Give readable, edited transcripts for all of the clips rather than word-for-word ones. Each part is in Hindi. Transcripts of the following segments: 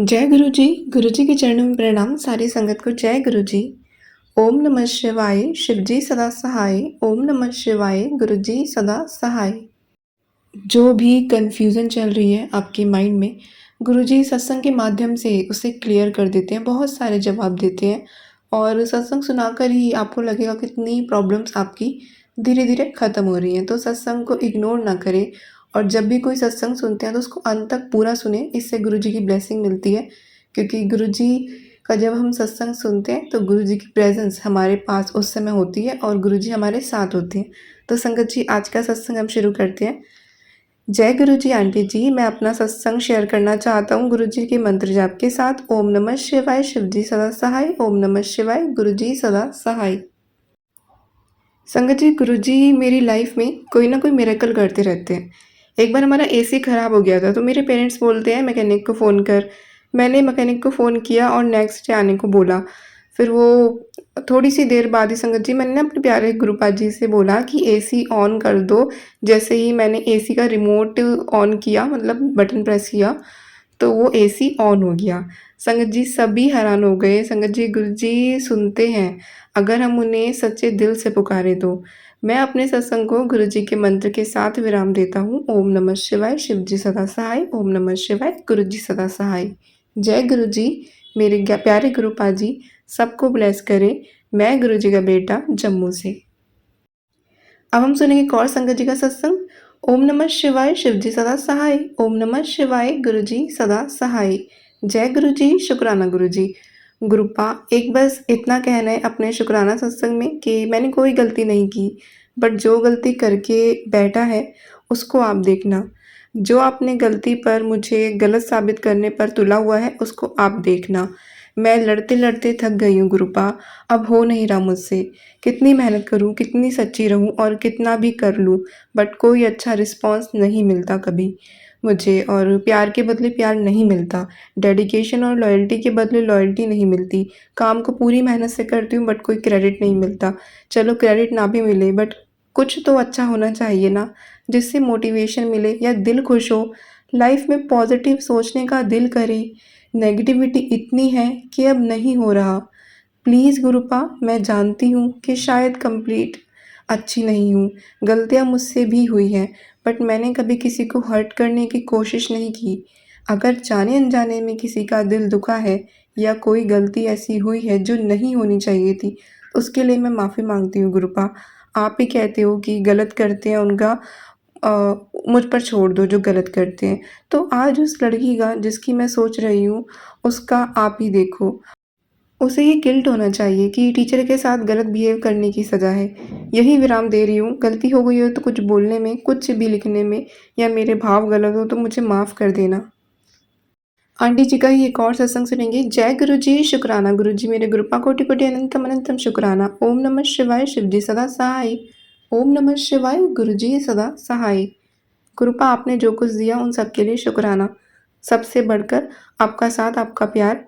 जय गुरु जी के चरणों में प्रणाम। सारी संगत को जय गुरु जी। ओम नमः शिवाय, शिव जी सदा सहाय। ओम नमः शिवाय, गुरु जी सदा सहाय। जो भी कन्फ्यूज़न चल रही है आपके माइंड में, गुरु जी सत्संग के माध्यम से उसे क्लियर कर देते हैं, बहुत सारे जवाब देते हैं और सत्संग सुनाकर ही आपको लगेगा कितनी प्रॉब्लम्स आपकी धीरे-धीरे ख़त्म हो रही हैं। तो सत्संग को इग्नोर ना करें और जब भी कोई सत्संग सुनते हैं तो उसको अंत तक पूरा सुनें, इससे गुरु जी की ब्लेसिंग मिलती है। क्योंकि गुरु जी का जब हम सत्संग सुनते हैं तो गुरु जी की प्रेज़ेंस हमारे पास उस समय होती है और गुरु जी हमारे साथ होते हैं। तो संगत जी, आज का सत्संग हम शुरू करते हैं। जय गुरु जी आंटी जी, मैं अपना सत्संग शेयर करना चाहता हूँ गुरु जी के मंत्र जाप के साथ। ओम नमः शिवाय, शिव जी सदा सहाय। ओम नमः शिवाय, गुरु जी सदा सहाय। संगत जी, गुरु जी मेरी लाइफ में कोई ना कोई मिरेकल करते रहते हैं। एक बार हमारा एसी ख़राब हो गया था तो मेरे पेरेंट्स बोलते हैं मैकेनिक को फ़ोन कर। मैंने मैकेनिक को फ़ोन किया और नेक्स्ट डे आने को बोला। फिर वो थोड़ी सी देर बाद ही संगत जी मैंने ना अपने प्यारे गुरुपाद जी से बोला कि एसी ऑन कर दो। जैसे ही मैंने एसी का रिमोट ऑन किया, मतलब बटन प्रेस किया, तो वो एसी ऑन हो गया। संगत जी सभी हैरान हो गए। संगत जी, गुरु जी सुनते हैं, अगर हम उन्हें सच्चे दिल से पुकारें तो। मैं अपने सत्संग को गुरु जी के मंत्र के साथ विराम देता हूँ। ओम नमः शिवाय, शिव जी सदा सहाय। ओम नमः शिवाय, गुरु जी सदा सहाय। जय गुरु जी। मेरे प्यारे गुरुपाद जी सबको ब्लेस करें। मैं गुरु जी का बेटा जम्मू से। अब हम सुनेंगे कौर संगत जी का सत्संग। ओम नमः शिवाय, शिव जी सदा सहाय। ओम नमः शिवाय, गुरु जी सदा सहाय। जय गुरु जी, शुक्राना गुरु जी। गुरुपा, एक बस इतना कहना है अपने शुक्राना सत्संग में कि मैंने कोई गलती नहीं की, बट जो गलती करके बैठा है उसको आप देखना। जो आपने गलती पर मुझे गलत साबित करने पर तुला हुआ है उसको आप देखना। मैं लड़ते-लड़ते थक गई हूँ गुरुपा, अब हो नहीं रहा मुझसे। कितनी मेहनत करूँ, कितनी सच्ची रहूँ और कितना भी कर लूँ, बट कोई अच्छा रिस्पॉन्स नहीं मिलता कभी मुझे, और प्यार के बदले प्यार नहीं मिलता। डेडिकेशन और लॉयल्टी के बदले लॉयल्टी नहीं मिलती। काम को पूरी मेहनत से करती हूँ बट कोई क्रेडिट नहीं मिलता। चलो क्रेडिट ना भी मिले बट कुछ तो अच्छा होना चाहिए ना, जिससे मोटिवेशन मिले या दिल खुश हो, लाइफ में पॉजिटिव सोचने का दिल करे। नेगेटिविटी इतनी है कि अब नहीं हो रहा। प्लीज़ गुरुपा, मैं जानती हूँ कि शायद कंप्लीट अच्छी नहीं हूँ, गलतियाँ मुझसे भी हुई हैं, बट मैंने कभी किसी को हर्ट करने की कोशिश नहीं की। अगर जाने-अनजाने में किसी का दिल दुखा है या कोई गलती ऐसी हुई है जो नहीं होनी चाहिए थी, उसके लिए मैं माफ़ी माँगती हूँ गुरुपा। आप ही कहते हो कि गलत करते हैं उनका अ, मुझ पर छोड़ दो जो गलत करते हैं। तो आज उस लड़की का जिसकी मैं सोच रही हूँ, उसका आप ही देखो। उसे ये गिल्ट होना चाहिए कि टीचर के साथ गलत बिहेव करने की सज़ा है। यही विराम दे रही हूँ। गलती हो गई हो तो कुछ बोलने में, कुछ भी लिखने में या मेरे भाव गलत हो तो मुझे माफ़ कर देना। आंटी जी का ही एक और सत्संग सुनेंगे। जय गुरु जी, शुक्राना गुरु जी, मेरे गुरुपा कोटि कोटि अनंतम अनंतम शुक्राना। ओम नमः शिवाय, शिव जी सदा सहाय। ओम नमः शिवाय, गुरु जी सदा सहाय। गुरुपा, आपने जो कुछ दिया उन सब के लिए शुक्राना। सबसे बढ़कर आपका साथ, आपका प्यार,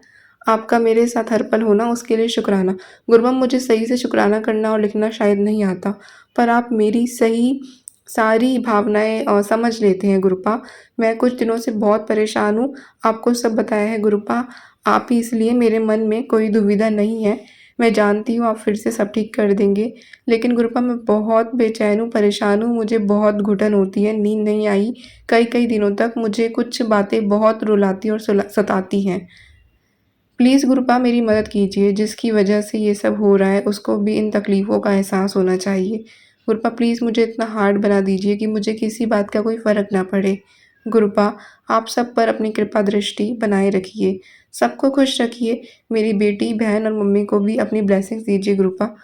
आपका मेरे साथ हर पल होना, उसके लिए शुक्राना। गुरुपा, मुझे सही से शुक्राना करना और लिखना शायद नहीं आता, पर आप मेरी सही सारी भावनाएँ समझ लेते हैं गुरुपा। मैं कुछ दिनों से बहुत परेशान हूँ, आपको सब बताया है गुरुपा। आप ही, इसलिए मेरे मन में कोई दुविधा नहीं है। मैं जानती हूँ आप फिर से सब ठीक कर देंगे। लेकिन गुरुपा, मैं बहुत बेचैन हूँ, परेशान हूँ, मुझे बहुत घुटन होती है, नींद नहीं आई कई-कई दिनों तक। मुझे कुछ बातें बहुत रुलाती और सताती हैं। प्लीज़ गुरुपा, मेरी मदद कीजिए। जिसकी वजह से ये सब हो रहा है उसको भी इन तकलीफ़ों का एहसास होना चाहिए। गुरुपा, प्लीज़ मुझे इतना हार्ड बना दीजिए कि मुझे किसी बात का कोई फ़र्क ना पड़े। गुरुपा, आप सब पर अपनी कृपा दृष्टि बनाए रखिए, सबको खुश रखिए। मेरी बेटी, बहन और मम्मी को भी अपनी ब्लेसिंग्स दीजिए गुरुपा।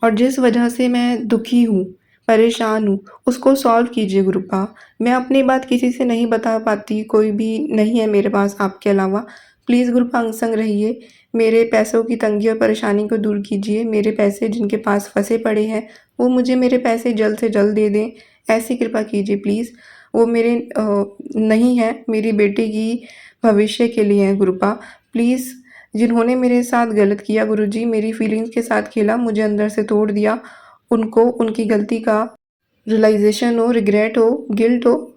और जिस वजह से मैं दुखी हूँ, परेशान हूँ, उसको सॉल्व कीजिए गुरुपा। मैं अपनी बात किसी से नहीं बता पाती, कोई भी नहीं है मेरे पास आपके अलावा। प्लीज़ गुरुपा, अंग संग रहिए। मेरे पैसों की तंगी और परेशानी को दूर कीजिए। मेरे पैसे जिनके पास फँसे पड़े हैं, वो मुझे मेरे पैसे जल्द से जल्द दे दें, ऐसी कृपा कीजिए प्लीज़। वो मेरे नहीं हैं, मेरी बेटी की भविष्य के लिए हैं गुरुपा। प्लीज़, जिन्होंने मेरे साथ गलत किया गुरुजी, मेरी फीलिंग्स के साथ खेला, मुझे अंदर से तोड़ दिया, उनको उनकी गलती का रियलाइज़ेशन हो, रिग्रेट हो, गिल्ट हो,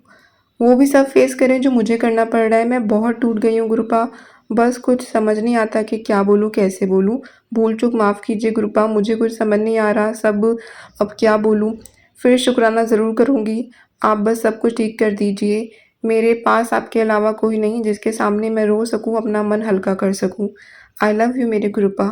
वो भी सब फेस करें जो मुझे करना पड़ रहा है। मैं बहुत टूट गई हूँ गुरुपा, बस कुछ समझ नहीं आता कि क्या बोलूँ, कैसे बोलूँ? भूल-चूक माफ़ कीजिए गुरुपा, मुझे कुछ समझ नहीं आ रहा सब अब क्या बोलूँ? फिर शुक्राना ज़रूर करूँगी, आप बस सब कुछ ठीक कर दीजिए। मेरे पास आपके अलावा कोई नहीं जिसके सामने मैं रो सकूँ, अपना मन हल्का कर सकूँ। आई लव यू मेरे गुरुपा।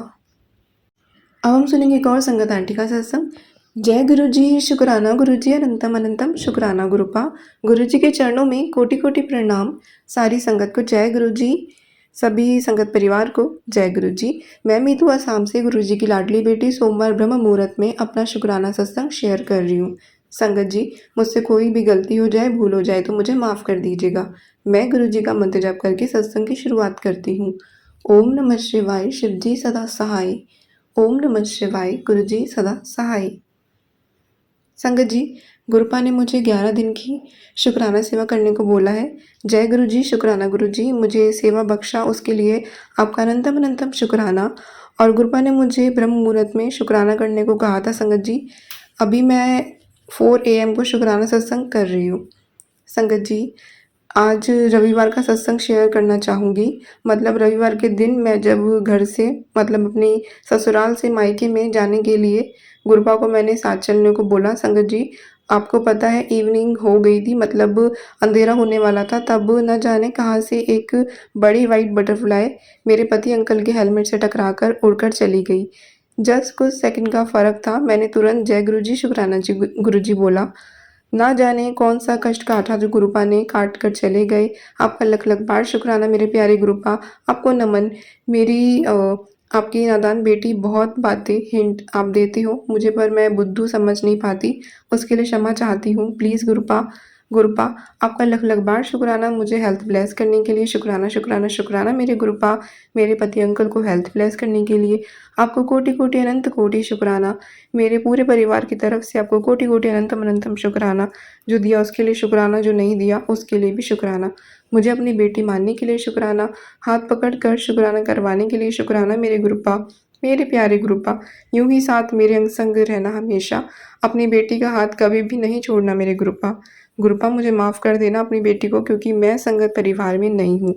अब हम सुनेंगे एक और संगत आंटी का सत्संग। जय गुरु जी, शुक्राना गुरु जी, अनंतम अनंतम शुक्राना गुरुपा। गुरु जी के चरणों में कोटि कोटि प्रणाम। सारी संगत को जय गुरु जी, सभी संगत परिवार को जय गुरु जी। मैं मीतू असम से गुरु जी की लाडली बेटी सोमवार ब्रह्म मुहूर्त में अपना शुक्राना सत्संग शेयर कर रही हूँ। संगत जी, मुझसे कोई भी गलती हो जाए, भूल हो जाए तो मुझे माफ़ कर दीजिएगा। मैं गुरु जी का मंत्र जप करके सत्संग की शुरुआत करती हूँ। ओम नमः शिवाय, शिव जी सदा सहाय। ओम नमः शिवाय, गुरु जी सदा सहाय। संगत जी, गुरुपा ने मुझे 11 दिन की शुक्राना सेवा करने को बोला है। जय गुरु जी, शुक्राना गुरु जी, मुझे सेवा बख्शा उसके लिए आपका अनंतम अनंतम शुक्राना। और गुरुपा ने मुझे ब्रह्म मुहूर्त में शुक्राना करने को कहा था संगत जी। अभी मैं 4 AM को शुक्राना सत्संग कर रही हूँ। संगत जी, आज रविवार का सत्संग शेयर करना चाहूँगी। मतलब रविवार के दिन मैं जब घर से मतलब अपनी ससुराल से मायके में जाने के लिए गुरुपा को मैंने साथ चलने को बोला। संगत जी, आपको पता है इवनिंग हो गई थी, मतलब अंधेरा होने वाला था, तब न जाने कहाँ से एक बड़ी वाइट बटरफ्लाई मेरे पति अंकल के हेलमेट से टकराकर उड़कर चली गई। जस्ट कुछ सेकंड का फ़र्क था, मैंने तुरंत जय गुरु जी, शुक्राना जी गुरु जी बोला। ना जाने कौन-सा कष्ट काटा जो गुरुपा ने काट कर चले गए। आपका लख-लख बार शुक्राना मेरे प्यारे गुरुपा, आपको नमन। मेरी आपकी नादान बेटी बहुत बातें हिंट आप देते हो मुझे, पर मैं बुद्धू समझ नहीं पाती, उसके लिए क्षमा चाहती हूँ। प्लीज़ गुरुपा, गुरुपा आपका लख-लख बार शुक्राना मुझे हेल्थ ब्लेस करने के लिए। शुक्राना, शुक्राना, शुक्राना मेरे गुरुपा, मेरे पति अंकल को हेल्थ ब्लेस करने के लिए। आपको कोटि-कोटि अनंत कोटि शुक्राना। मेरे पूरे परिवार की तरफ से आपको कोटि-कोटि अनंतम अनंतम शुक्राना। जो दिया उसके लिए शुक्राना, जो नहीं दिया उसके लिए भी शुक्राना। मुझे अपनी बेटी मानने के लिए शुक्राना, हाथ पकड़ कर शुक्राना करवाने के लिए शुक्राना मेरे गुरुपा, मेरे प्यारे गुरुपा। यूँ ही साथ मेरे अंग संग रहना हमेशा, अपनी बेटी का हाथ कभी भी नहीं छोड़ना मेरे गुरुपा। गुरुपा मुझे माफ़ कर देना अपनी बेटी को, क्योंकि मैं संगत परिवार में नहीं हूँ।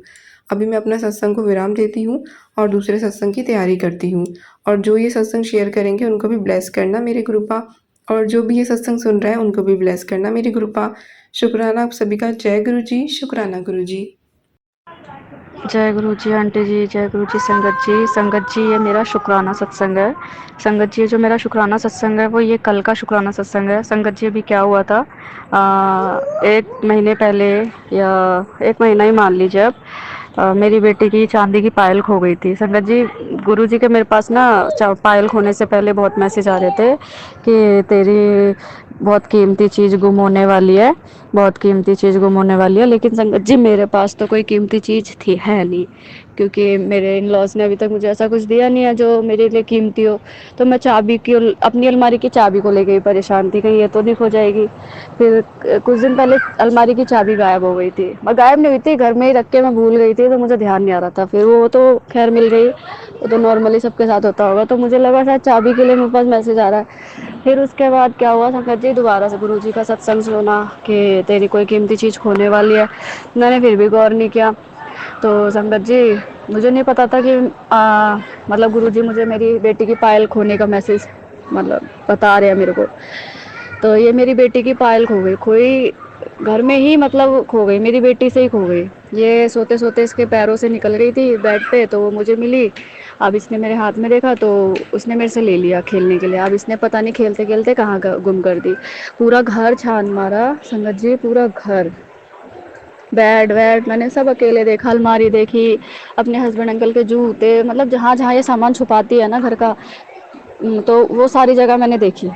अभी मैं अपना सत्संग को विराम देती हूँ और दूसरे सत्संग की तैयारी करती हूँ। और जो ये सत्संग शेयर करेंगे उनको भी ब्लेस करना मेरे गुरुपा, और जो भी ये सत्संग सुन रहा है उनको भी ब्लेस करना मेरे गुरुपा। शुक्राना आप सभी का। जय गुरु जी, शुक्राना गुरु जी। जय गुरु जी आंटी जी, जय गुरु जी संगत जी। संगत जी, ये मेरा शुक्राना सत्संग है। संगत जी, जो मेरा शुक्राना सत्संग है वो ये कल का शुक्राना सत्संग है। संगत जी, अभी क्या हुआ था, 1 महीने पहले या 1 महीना ही मान लीजिए अब, मेरी बेटी की चांदी की पायल खो गई थी। संगत जी, गुरु जी के मेरे पास ना पायल खोने से पहले बहुत मैसेज आ रहे थे कि तेरी बहुत कीमती चीज़ गुम होने वाली है, बहुत कीमती चीज़ गुम होने वाली है। लेकिन संगत जी, मेरे पास तो कोई कीमती चीज़ थी है नहीं, क्योंकि मेरे इन लॉज ने अभी तक मुझे ऐसा कुछ दिया नहीं है जो मेरे लिए कीमती हो। तो मैं चाबी की, अपनी अलमारी की चाबी को लेके ही परेशान थी, कहीं ये तो नहीं खो जाएगी। फिर कुछ दिन पहले अलमारी की चाबी गायब हो गई थी। मैं गायब नहीं हुई थी, घर में ही रख के मैं भूल गई थी, तो मुझे ध्यान नहीं आ रहा था। फिर वो तो खैर मिल गई, वो तो नॉर्मली सबके साथ होता होगा, तो मुझे लगा शायद चाबी के लिए मेरे पास मैसेज आ रहा है। फिर उसके बाद क्या हुआ संगत जी, दोबारा से गुरु जी का सत्संग सुना कि तेरी कोई कीमती चीज़ खोने वाली है। मैंने फिर भी गौर नहीं किया। तो संगत जी, मुझे नहीं पता था कि मतलब गुरु जी मुझे मेरी बेटी की पायल खोने का मैसेज मतलब बता रहे हैं मेरे को। तो ये मेरी बेटी की पायल खो गई, खोई घर में ही, मतलब खो गई, मेरी बेटी से ही खो गई। ये सोते सोते इसके पैरों से निकल गई थी बेड पे, तो वो मुझे मिली। अब इसने मेरे हाथ में देखा तो उसने मेरे से ले लिया खेलने के लिए। अब इसने पता नहीं खेलते खेलते कहाँ गुम कर दी। पूरा घर छान मारा संगत जी, पूरा घर, बेड वेड मैंने सब अकेले देखा, अलमारी देखी, अपने हस्बैंड अंकल के जूते, मतलब जहाँ जहाँ ये सामान छुपाती है ना घर का, तो वो सारी जगह मैंने देखी।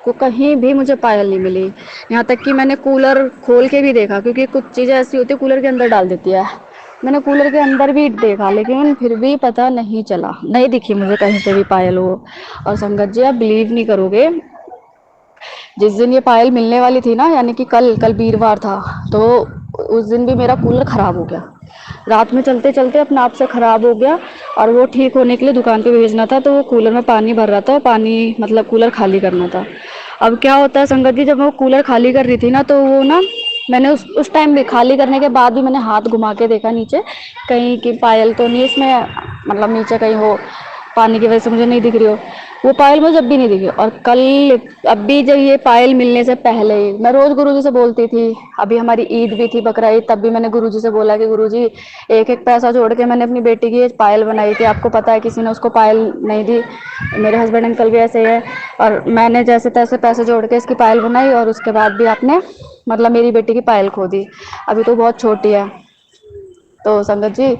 को कहीं भी मुझे पायल नहीं मिली। यहाँ तक कि मैंने कूलर खोल के भी देखा, क्योंकि कुछ चीज़ें ऐसी होती है कूलर के अंदर डाल देती है। मैंने कूलर के अंदर भी देखा, लेकिन फिर भी पता नहीं चला, नहीं दिखी मुझे कहीं पे भी पायल वो। और संगत जी, आप बिलीव नहीं करोगे, जिस दिन ये पायल मिलने वाली थी ना, यानी कि कल कल वीरवार था, तो उस दिन भी मेरा कूलर ख़राब हो गया। रात में चलते चलते अपने आप से ख़राब हो गया, और वो ठीक होने के लिए दुकान पे भेजना था, तो वो कूलर में पानी भर रहा था, पानी मतलब कूलर खाली करना था। अब क्या होता है संगत जी, जब मैं वो कूलर खाली कर रही थी ना, तो वो ना मैंने उस टाइम भी खाली करने के बाद भी मैंने हाथ घुमा के देखा नीचे, कहीं की पायल तो नहीं इसमें, मतलब नीचे कहीं हो पानी की वजह से मुझे नहीं दिख रही हो। वो पायल मुझे जब भी नहीं दिखी। और कल अभी जब ये पायल मिलने से पहले ही मैं रोज गुरुजी से बोलती थी, अभी हमारी ईद भी थी, बकरा ईद, तब भी मैंने गुरुजी से बोला कि गुरुजी एक एक पैसा जोड़ के मैंने अपनी बेटी की पायल बनाई थी, आपको पता है किसी ने उसको पायल नहीं दी, मेरे हस्बैंड अंकल भी ऐसे ही है, और मैंने जैसे तैसे पैसे जोड़ के इसकी पायल बनाई, और उसके बाद भी आपने मतलब मेरी बेटी की पायल खो दी, अभी तो बहुत छोटी है। तो संगत जी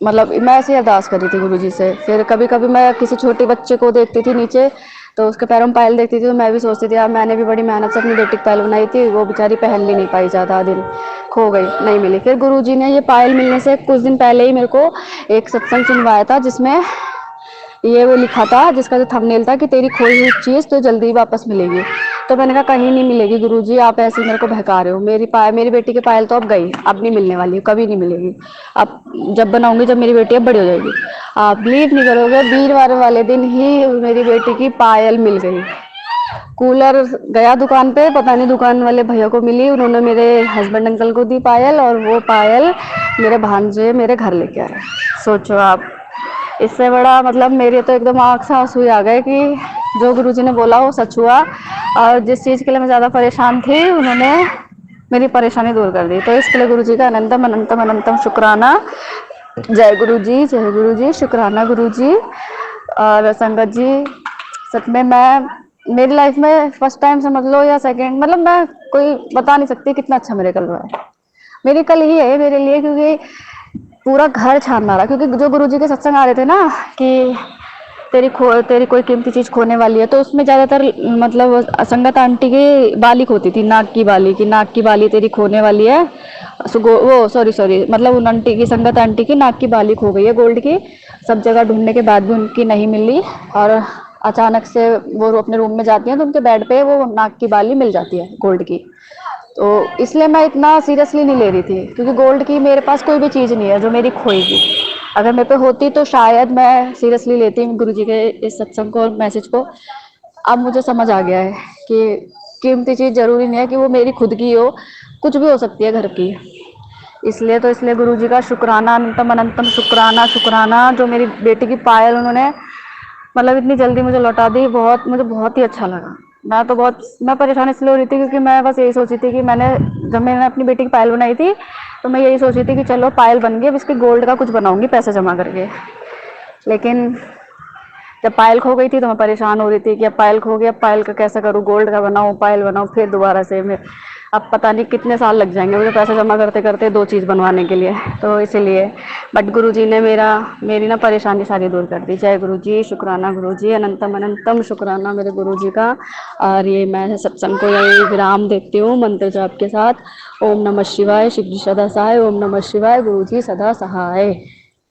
मतलब मैं ऐसे ही अरदास करी थी गुरु जी से। फिर कभी कभी मैं किसी छोटे बच्चे को देखती थी नीचे, तो उसके पैरों में पायल देखती थी, तो मैं भी सोचती थी यार मैंने भी बड़ी मेहनत से अपनी बेटी की पायल बनाई थी, वो बेचारी पहन भी नहीं पाई, ज़्यादा दिन खो गई, नहीं मिली। फिर गुरु जी ने ये पायल मिलने से कुछ दिन पहले ही मेरे को एक सत्संग सुनवाया था, जिसमें ये वो लिखा था, जिसका जो थंबनेल था कि तेरी खोई हुई चीज़ तो जल्दी ही वापस मिलेगी। तो मैंने कहा कहीं नहीं मिलेगी गुरुजी, आप ऐसे ही मेरे को बहका रहे हो, मेरी बेटी की पायल तो अब गई, अब नहीं मिलने वाली, कभी नहीं मिलेगी। अब जब बनाऊंगी जब मेरी बेटी अब बड़ी हो जाएगी। आप बिलीव नहीं करोगे, वीरवार वाले दिन ही मेरी बेटी की पायल मिल गई। कूलर गया दुकान पे, पता नहीं दुकान वाले भैया को मिली, उन्होंने मेरे हस्बैंड अंकल को दी पायल, और वो पायल मेरे भांजे मेरे घर लेके आए। सोचो आप, इससे बड़ा मतलब मेरे तो एकदम आँख से आंसू आ गए कि जो गुरुजी ने बोला वो सच हुआ, और जिस चीज़ के लिए मैं ज़्यादा परेशान थी उन्होंने मेरी परेशानी दूर कर दी। तो इसके लिए गुरुजी का अनंतम अनंतम अनंतम शुक्राना। जय गुरु जी, शुक्राना गुरु जी। और संगत जी, सच में मैं मेरी लाइफ में फर्स्ट टाइम समझ लो या सेकंड, मतलब मैं कोई बता नहीं सकती कितना अच्छा मेरे कल रहा है। मेरी कल ही है मेरे लिए, क्योंकि पूरा घर छानना रहा, क्योंकि जो गुरुजी के सत्संग आ रहे थे ना कि तेरी कोई कीमती चीज खोने वाली है, तो उसमें ज्यादातर मतलब संगत आंटी की बाली खोती थी, नाक की बाली, की नाक की बाली तेरी खोने वाली है। वो सॉरी सॉरी, मतलब उन आंटी की, संगत आंटी की नाक की बाली खो गई है गोल्ड की, सब जगह ढूंढने के बाद भी उनकी नहीं मिली, और अचानक से वो अपने रूम में जाती हैं तो उनके बेड पे वो नाक की बाली मिल जाती है गोल्ड की। तो इसलिए मैं इतना सीरियसली नहीं ले रही थी, क्योंकि गोल्ड की मेरे पास कोई भी चीज़ नहीं है जो मेरी खोएगी। अगर मेरे पे होती तो शायद मैं सीरियसली लेती गुरुजी के इस सत्संग को और मैसेज को। अब मुझे समझ आ गया है कि कीमती चीज़ जरूरी नहीं है कि वो मेरी खुद की हो, कुछ भी हो सकती है घर की। इसलिए गुरुजी का शुक्राना, अनंतम अनंतम शुक्राना शुक्राना, जो मेरी बेटी की पायल उन्होंने मतलब इतनी जल्दी मुझे लौटा दी, मुझे बहुत ही अच्छा लगा। मैं परेशान इसलिए हो रही थी क्योंकि मैं बस यही सोची थी कि जब मैंने अपनी बेटी की पायल बनाई थी, तो मैं यही सोची थी कि चलो पायल बन गई, अब इसके गोल्ड का कुछ बनाऊंगी पैसे जमा करके। लेकिन जब पायल खो गई थी तो मैं परेशान हो रही थी कि अब पायल खो गई, अब पायल का कैसे करूँ, गोल्ड का बनाऊँ, पायल बनाऊँ, फिर दोबारा से मैं, अब पता नहीं कितने साल लग जाएंगे मुझे पैसे जमा करते करते दो चीज़ बनवाने के लिए। तो इसीलिए बट गुरुजी ने मेरी ना परेशानी सारी दूर कर दी। जय गुरु जी, शुक्राना गुरु जी, अनंतम अनंतम शुक्राना मेरे गुरु जी का। और ये मैं सत्संग को यही विराम देती हूँ मंत्र जाप के साथ। ओम नमः शिवाय, शिव जी सदा सहाय, ओम नमः शिवाय, गुरु जी सदा सहाय।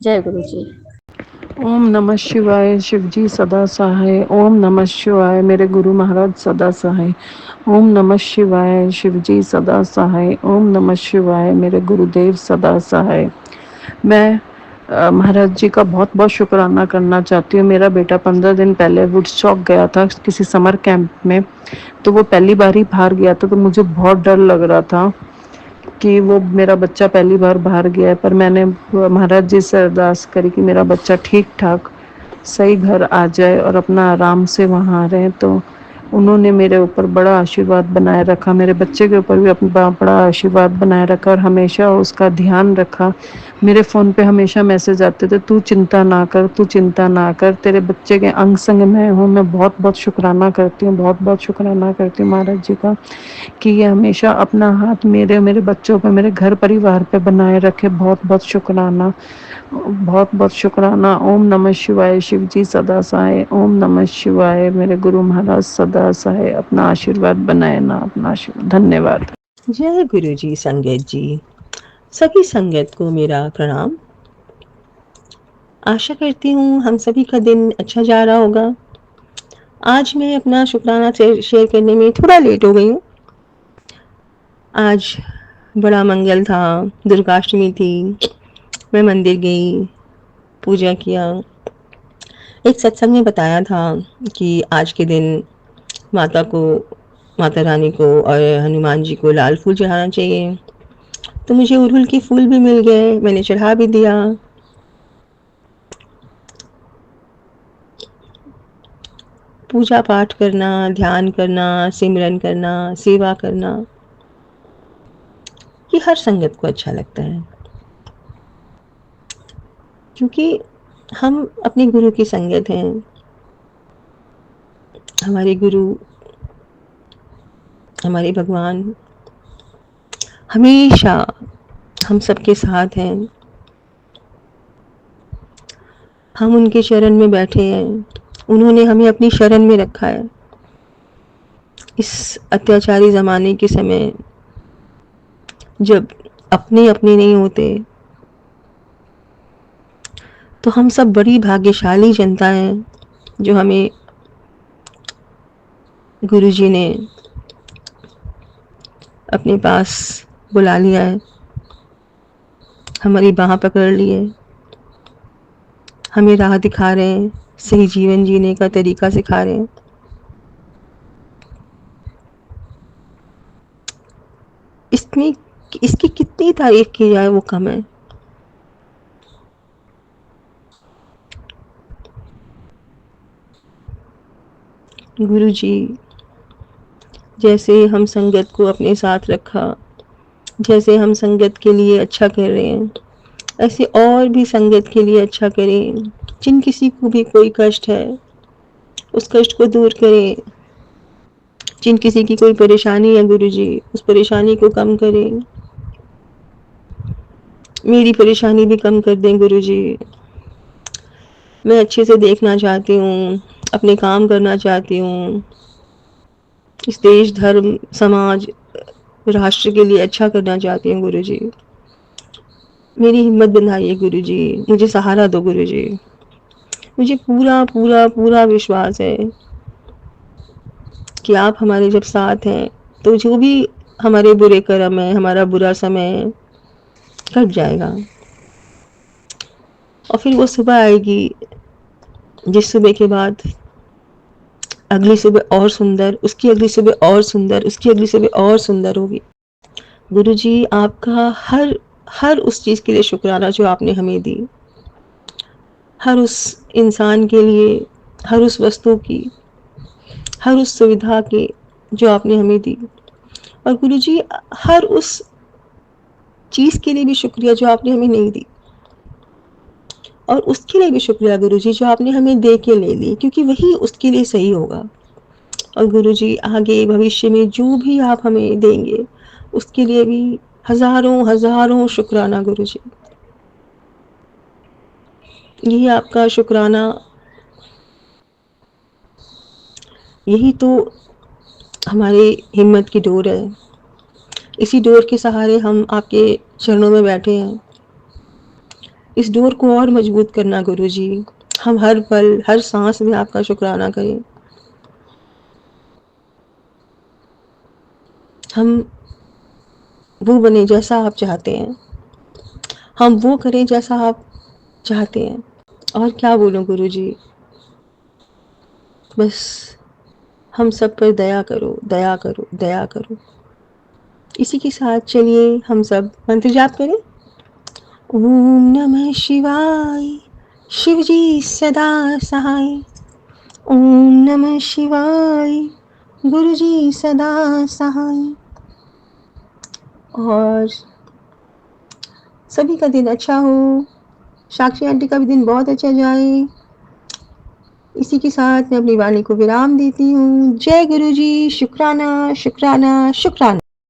जय गुरु जी। ओम नमः शिवाय, शिवजी सदा सहाय। ओम नमः शिवाय, मेरे गुरु महाराज सदा सहाय। ओम नमः शिवाय, शिवजी सदा सहाय। ओम नमः शिवाय, मेरे गुरुदेव सदा सहाय। मैं महाराज जी का बहुत बहुत शुक्राना करना चाहती हूँ। मेरा बेटा 15 दिन पहले वुडस्टॉक गया था किसी समर कैंप में, तो वो पहली बार ही बाहर गया था, तो मुझे बहुत डर लग रहा था कि वो मेरा बच्चा पहली बार बाहर गया है। पर मैंने महाराज जी से अरदास करी कि मेरा बच्चा ठीक ठाक सही घर आ जाए और अपना आराम से वहाँ रहे। तो उन्होंने मेरे ऊपर बड़ा आशीर्वाद बनाए रखा, मेरे बच्चे के ऊपर भी अपना बड़ा आशीर्वाद बनाए रखा और हमेशा उसका ध्यान रखा। मेरे फ़ोन पे हमेशा मैसेज आते थे, तू चिंता ना कर, तू चिंता ना कर, तेरे बच्चे के अंग संग मैं हूँ। मैं बहुत बहुत शुक्राना करती हूँ, बहुत बहुत शुक्राना करती हूँ महाराज जी का कि ये हमेशा अपना हाथ मेरे मेरे बच्चों पे, मेरे घर परिवार पे बनाए रखे। बहुत बहुत शुक्राना, बहुत बहुत शुक्राना। ओम नमः शिवाय, शिव जी सदा सहाय। ओम नमः शिवाय, मेरे गुरु महाराज सदा सहाय। अपना आशीर्वाद बनाए ना, अपना आशीर्वाद। धन्यवाद। जय गुरु जी। संगत जी, सभी संगत को मेरा प्रणाम। आशा करती हूँ हम सभी का दिन अच्छा जा रहा होगा। आज मैं अपना शुक्राना शेयर करने में थोड़ा लेट हो गई हूँ। आज बड़ा मंगल था, दुर्गाष्टमी थी, मैं मंदिर गई, पूजा किया। एक सत्संग में बताया था कि आज के दिन माता को माता रानी को और हनुमान जी को लाल फूल चढ़ाना चाहिए। तो मुझे अड़हुल के फूल भी मिल गए, मैंने चढ़ा भी दिया। पूजा पाठ करना, ध्यान करना, सिमरन करना, सेवा करना, ये हर संगत को अच्छा लगता है, क्योंकि हम अपने गुरु की संगत हैं। हमारे गुरु, हमारे भगवान हमेशा हम सबके साथ हैं। हम उनके शरण में बैठे हैं, उन्होंने हमें अपनी शरण में रखा है। इस अत्याचारी ज़माने के समय जब अपने अपने नहीं होते, तो हम सब बड़ी भाग्यशाली जनता हैं जो हमें गुरुजी ने अपने पास बुला लिया है, हमारी बाह पकड़ ली है, हमें राह दिखा रहे हैं, सही जीवन जीने का तरीका सिखा रहे हैं। इसमें इसकी कितनी तारीफ की जाए वो कम है। गुरुजी जैसे हम संगत को अपने साथ रखा, जैसे हम संगत के लिए अच्छा कर रहे हैं, ऐसे और भी संगत के लिए अच्छा करें। जिन किसी को भी कोई कष्ट है, उस कष्ट को दूर करें। जिन किसी की कोई परेशानी है गुरुजी, उस परेशानी को कम करें। मेरी परेशानी भी कम कर दें गुरुजी। मैं अच्छे से देखना चाहती हूँ, अपने काम करना चाहती हूँ, इस देश, धर्म, समाज, राष्ट्र के लिए अच्छा करना चाहती हूँ गुरुजी। मेरी हिम्मत बंधाइए गुरुजी, मुझे सहारा दो गुरुजी। मुझे पूरा पूरा पूरा विश्वास है कि आप हमारे जब साथ हैं, तो जो भी हमारे बुरे कर्म है, हमारा बुरा समय है, कट जाएगा। और फिर वो सुबह आएगी, जिस सुबह के बाद अगली सुबह और सुंदर, उसकी अगली सुबह और सुंदर, उसकी अगली सुबह और सुंदर होगी। गुरुजी आपका हर हर उस चीज़ के लिए शुक्राना जो आपने हमें दी, हर उस इंसान के लिए, हर उस वस्तु की, हर उस सुविधा की जो आपने हमें दी। और गुरुजी हर उस चीज़ के लिए भी शुक्रिया जो आपने हमें नहीं दी, और उसके लिए भी शुक्रिया गुरुजी जो आपने हमें दे के ले ली, क्योंकि वही उसके लिए सही होगा। और गुरुजी आगे भविष्य में जो भी आप हमें देंगे, उसके लिए भी हज़ारों हज़ारों शुक्राना गुरुजी। यही आपका शुक्राना, यही तो हमारी हिम्मत की डोर है। इसी डोर के सहारे हम आपके चरणों में बैठे हैं। इस डोर को और मजबूत करना गुरुजी। हम हर पल, हर सांस में आपका शुक्राना करें। हम वो बने जैसा आप चाहते हैं, हम वो करें जैसा आप चाहते हैं। और क्या बोलूं गुरुजी, बस हम सब पर दया करो, दया करो, दया करो। इसी के साथ चलिए हम सब मंत्र जाप करें। ओम नमः शिवाय, शिवजी सदा सहाय। ओम नमः शिवाय, गुरुजी सदा सहाय। और सभी का दिन अच्छा हो, साक्षी आंटी का भी दिन बहुत अच्छा जाए। इसी के साथ मैं अपनी वाणी को विराम देती हूँ। जय गुरुजी, शुक्राना शुक्राना शुक्राना।